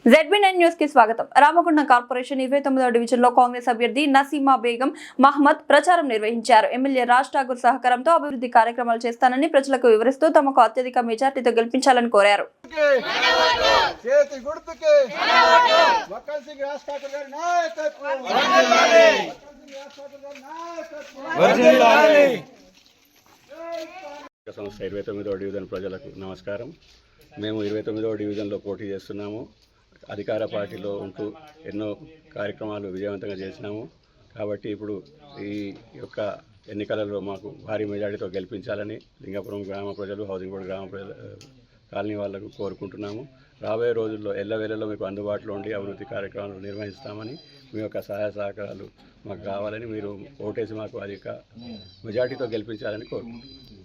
ZB9 news కి స్వాగతం. Ramagundam corporation 29వ డివిజన్లో కాంగ్రెస్ అభ్యర్థి నసీమా బేగం మహమ్మద్ ప్రచారం నిర్వహించారు. ఎమ్మెల్యే రాజ్ ఠాకూర్ సహకారంతో అభివృద్ధి కార్యక్రమాలు చేస్తానని ప్రజలకు వివరిస్తూ తమకు అత్యధిక మెజార్టీతో గెలిపించాలని కోరారు. సంస్థ 29వ డివిజన్ ప్రజలకు నమస్కారం. మేము 29వ డివిజన్లో పోటీ చేస్తున్నాము. అధికార పార్టీలో ఉంటూ ఎన్నో కార్యక్రమాలు విజయవంతంగా చేసినాము. కాబట్టి ఇప్పుడు ఈ యొక్క ఎన్నికలలో మాకు భారీ మెజార్టీతో గెలిపించాలని లింగాపురం గ్రామ ప్రజలు, హౌసింగ్ బోర్డు గ్రామ ప్రజలు, కాలనీ వాళ్ళకు కోరుకుంటున్నాము. రాబోయే రోజుల్లో ఎల్లవేళలో మీకు అందుబాటులో ఉండి అభివృద్ధి కార్యక్రమాలు నిర్వహిస్తామని, మీ యొక్క సహాయ సహకారాలు మాకు కావాలని, మీరు ఓటేసి మాకు అధిక మెజార్టీతో గెలిపించాలని కోరుకుంటున్నాం.